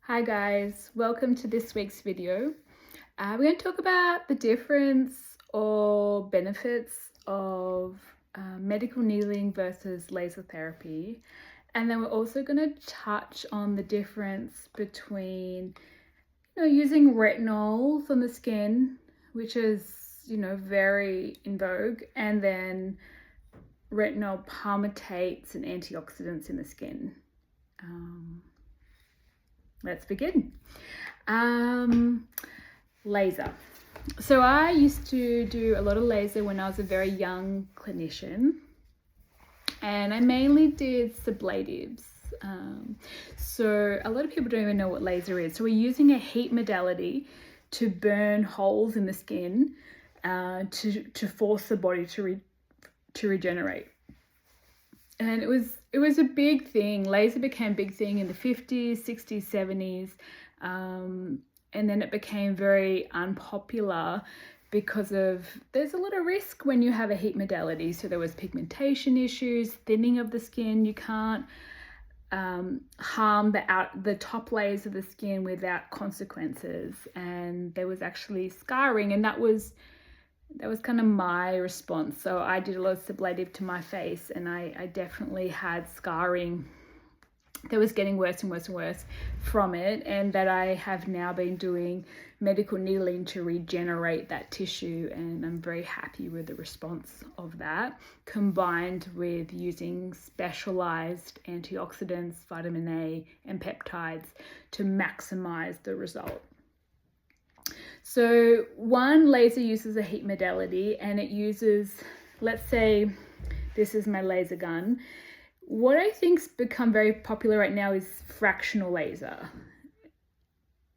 Hi guys, welcome to this week's video. We're going to talk about the difference or benefits of medical needling versus laser therapy. And then we're also going to touch on the difference between using retinols on the skin, which is very in vogue, and then retinol palmitates and antioxidants in the skin. Let's begin. Laser. So I used to do a lot of laser when I was a very young clinician, and I mainly did sublatives. So a lot of people don't even know what laser is. So we're using a heat modality to burn holes in the skin to force the body to regenerate. And it was a big thing. Laser became a big thing in the 50s, 60s, 70s. And then it became very unpopular because there's a lot of risk when you have a heat modality. So there was pigmentation issues, thinning of the skin. You can't harm the top layers of the skin without consequences. And there was actually scarring, and that was kind of my response. So I did a lot of sublative to my face, and I definitely had scarring that was getting worse and worse and worse from it, and that I have now been doing medical needling to regenerate that tissue, and I'm very happy with the response of that, combined with using specialized antioxidants, vitamin A and peptides to maximize the result. So one laser uses a heat modality, and it uses, let's say this is my laser gun. What I think's become very popular right now is fractional laser.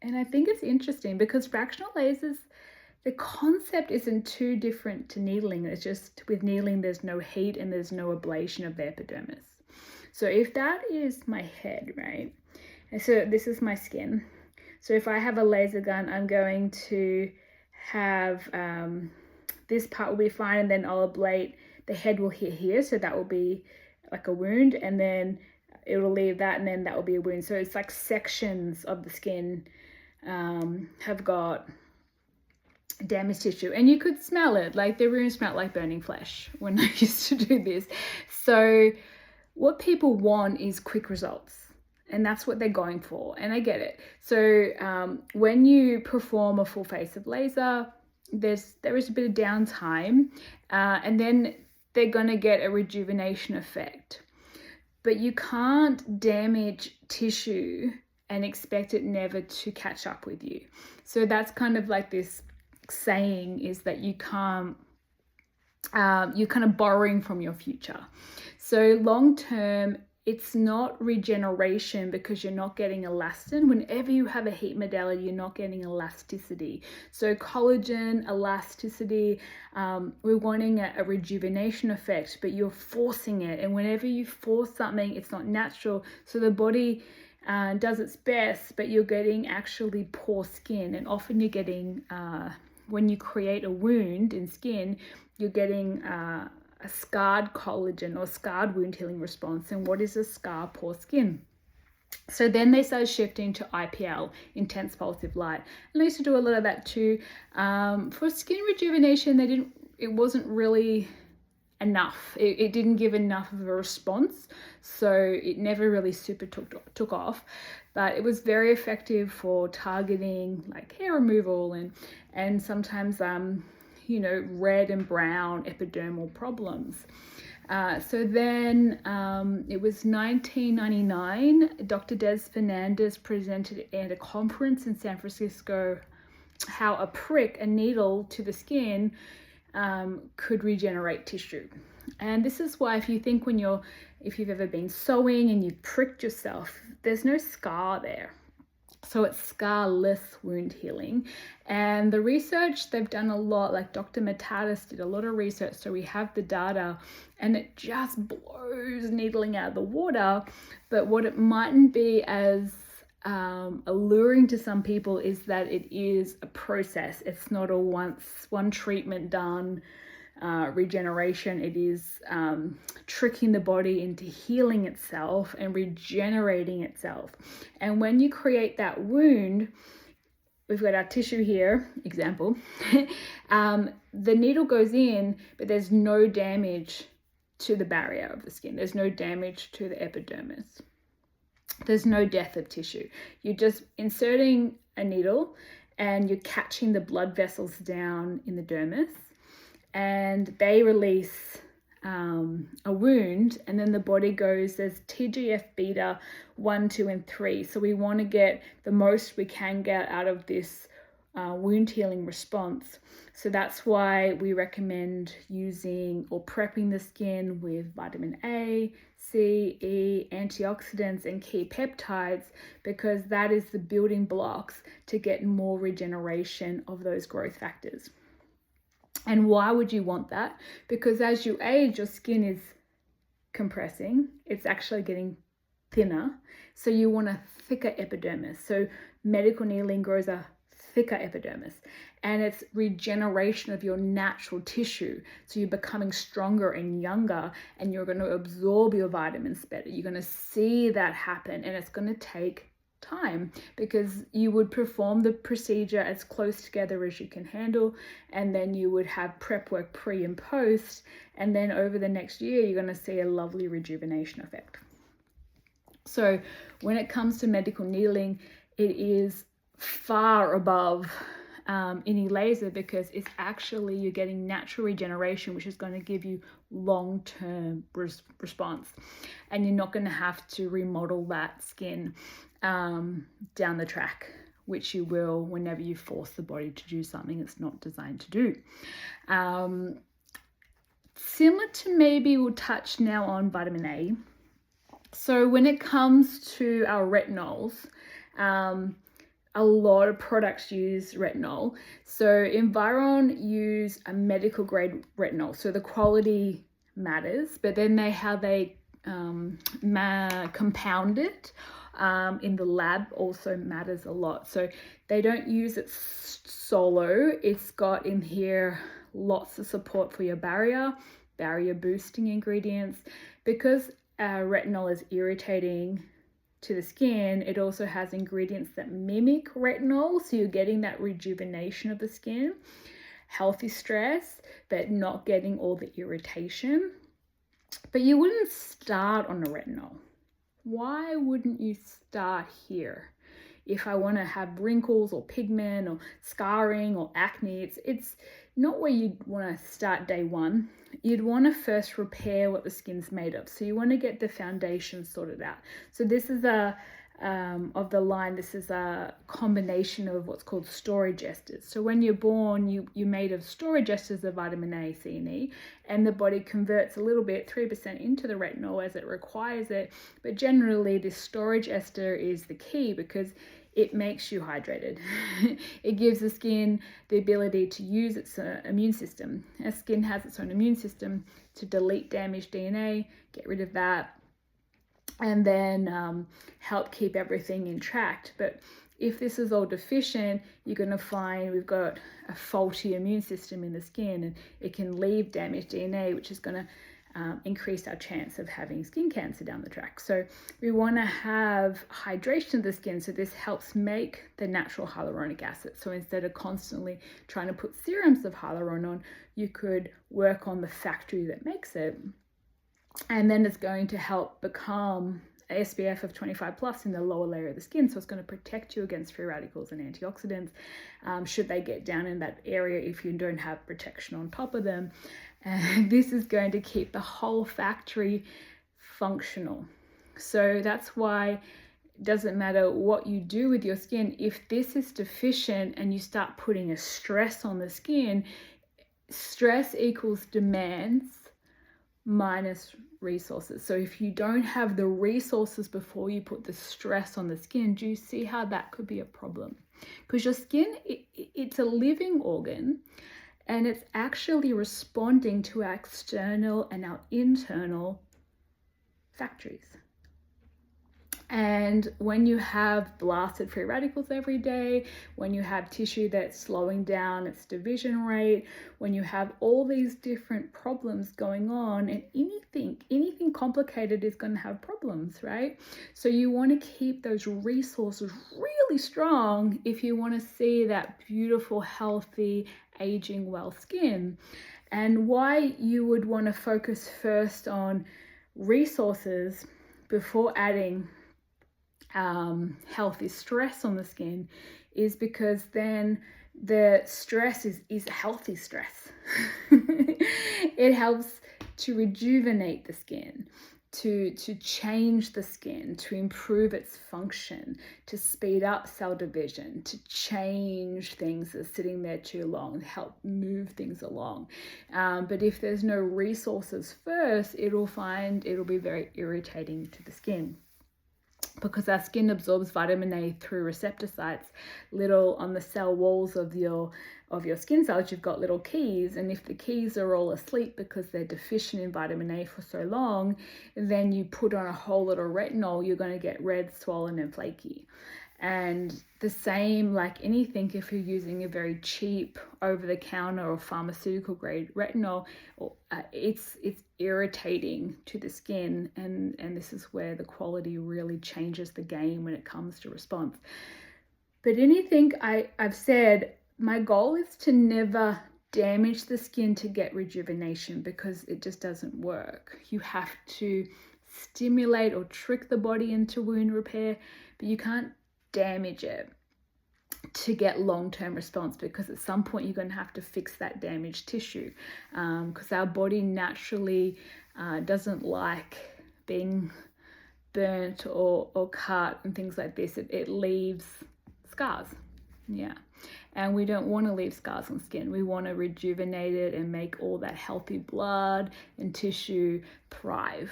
And I think it's interesting because fractional lasers, the concept isn't too different to needling. It's just with needling, there's no heat and there's no ablation of the epidermis. So if that is my head, right? And so this is my skin. So if I have a laser gun, I'm going to have this part will be fine, and then I'll ablate, the head will hit here, so that will be like a wound, and then it will leave that, and then that will be a wound. So it's like sections of the skin have got damaged tissue, and you could smell it, like the room smelled like burning flesh when I used to do this. So what people want is quick results, and that's what they're going for, and I get it. So when you perform a full face of laser, there is a bit of downtime, and then they're going to get a rejuvenation effect. But you can't damage tissue and expect it never to catch up with you. So that's kind of like this saying, is that you can't, you're kind of borrowing from your future. So long term, it's not regeneration because you're not getting elastin. Whenever you have a heat modality, you're not getting elasticity. So collagen, elasticity, we're wanting a rejuvenation effect, but you're forcing it. And whenever you force something, it's not natural. So the body does its best, but you're getting actually poor skin. And often you're getting, when you create a wound in skin, you're getting a scarred collagen or scarred wound healing response. And what is a scar? Poor skin. So then they started shifting to IPL, intense pulsive light, and I used to do a lot of that too. For skin rejuvenation, it wasn't really enough. It didn't give enough of a response, so it never really super took off. But it was very effective for targeting like hair removal and sometimes red and brown epidermal problems. So then it was 1999, Dr. Des Fernandez presented at a conference in San Francisco how a prick, a needle to the skin, could regenerate tissue. And this is why if you've ever been sewing and you've pricked yourself, there's no scar there. So it's scarless wound healing. And the research, they've done a lot, like Dr. Matatis did a lot of research, so we have the data, and it just blows needling out of the water. But what it mightn't be as alluring to some people is that it is a process. It's not a one treatment done, regeneration. It is tricking the body into healing itself and regenerating itself. And when you create that wound, we've got our tissue here, example, the needle goes in, but there's no damage to the barrier of the skin. There's no damage to the epidermis. There's no death of tissue. You're just inserting a needle and you're catching the blood vessels down in the dermis, and they release a wound, and then the body goes, there's TGF beta 1, 2, and 3. So we want to get the most we can get out of this wound healing response. So that's why we recommend using or prepping the skin with vitamin A, C, E, antioxidants, and key peptides, because that is the building blocks to get more regeneration of those growth factors. And why would you want that? Because as you age, your skin is compressing. It's actually getting thinner. So you want a thicker epidermis. So medical needling grows a thicker epidermis, and it's regeneration of your natural tissue. So you're becoming stronger and younger, and you're going to absorb your vitamins better. You're going to see that happen, and it's going to take time, because you would perform the procedure as close together as you can handle, and then you would have prep work pre and post, and then over the next year you're going to see a lovely rejuvenation effect. So when it comes to medical needling, it is far above any laser, because it's actually, you're getting natural regeneration, which is going to give you long-term response, and you're not going to have to remodel that skin down the track, which you will whenever you force the body to do something it's not designed to do. Similar to, maybe we'll touch now on vitamin A. So when it comes to our retinols, a lot of products use retinol. So Environ use a medical grade retinol, so the quality matters, but then how they compound it in the lab also matters a lot. So they don't use it solo. It's got in here lots of support for your barrier boosting ingredients. Because retinol is irritating to the skin, it also has ingredients that mimic retinol, so you're getting that rejuvenation of the skin, healthy stress, but not getting all the irritation. But you wouldn't start on a retinol. Why wouldn't you start here? If I want to have wrinkles or pigment or scarring or acne, it's not where you'd want to start day one. You'd want to first repair what the skin's made of. So you want to get the foundation sorted out. So this is of the line, this is a combination of what's called storage esters. So when you're born, you're made of storage esters of vitamin A, C, and E, and the body converts a little bit, 3% into the retinol as it requires it. But generally, this storage ester is the key, because it makes you hydrated. It gives the skin the ability to use its immune system. Our skin has its own immune system to delete damaged DNA, get rid of that, and then help keep everything intact. But if this is all deficient, you're going to find we've got a faulty immune system in the skin, and it can leave damaged DNA, which is going to increase our chance of having skin cancer down the track. So we want to have hydration of the skin, so this helps make the natural hyaluronic acid. So instead of constantly trying to put serums of hyaluron on, you could work on the factory that makes it, and then it's going to help become SPF of 25 plus in the lower layer of the skin. So it's going to protect you against free radicals and antioxidants should they get down in that area if you don't have protection on top of them. And this is going to keep the whole factory functional. So that's why it doesn't matter what you do with your skin. If this is deficient and you start putting a stress on the skin, stress equals demands minus resources. So if you don't have the resources before you put the stress on the skin, do you see how that could be a problem? Because your skin, it's a living organ, and it's actually responding to our external and our internal factories. And when you have blasted free radicals every day, when you have tissue that's slowing down its division rate, when you have all these different problems going on, and anything complicated is going to have problems, right? So you want to keep those resources really strong if you want to see that beautiful, healthy, aging well skin. And why you would want to focus first on resources before adding healthy stress on the skin is because then the stress is healthy stress. It helps to rejuvenate the skin, to change the skin, to improve its function, to speed up cell division, to change things that are sitting there too long, help move things along. But if there's no resources first, it'll be very irritating to the skin, because our skin absorbs vitamin A through receptor sites, little on the cell walls of your skin cells. You've got little keys, and if the keys are all asleep because they're deficient in vitamin A for so long, then you put on a whole lot of retinol, you're going to get red, swollen, and flaky. And the same, like anything, if you're using a very cheap over-the-counter or pharmaceutical grade retinol, it's irritating to the skin, and this is where the quality really changes the game when it comes to response. But anything I've said, my goal is to never damage the skin to get rejuvenation, because it just doesn't work. You have to stimulate or trick the body into wound repair, but you can't damage it to get long-term response, because at some point you're going to have to fix that damaged tissue, because our body naturally doesn't like being burnt or cut and things like this. It leaves scars. Yeah. And we don't want to leave scars on skin. We want to rejuvenate it and make all that healthy blood and tissue thrive.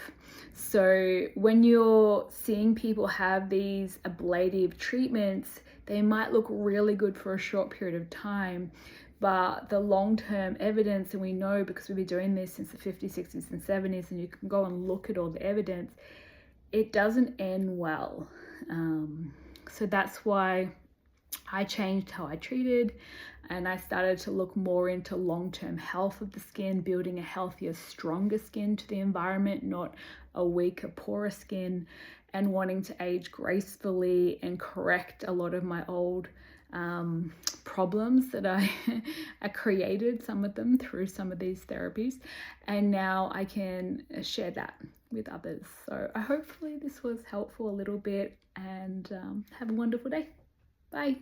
So when you're seeing people have these ablative treatments, they might look really good for a short period of time, but the long-term evidence, and we know because we've been doing this since the 50s, 60s, and 70s, and you can go and look at all the evidence, it doesn't end well. So that's why I changed how I treated, and I started to look more into long-term health of the skin, building a healthier, stronger skin to the environment, not a weaker, poorer skin, and wanting to age gracefully and correct a lot of my old problems that I created, some of them through some of these therapies, and now I can share that with others. So hopefully this was helpful a little bit, and have a wonderful day. Bye.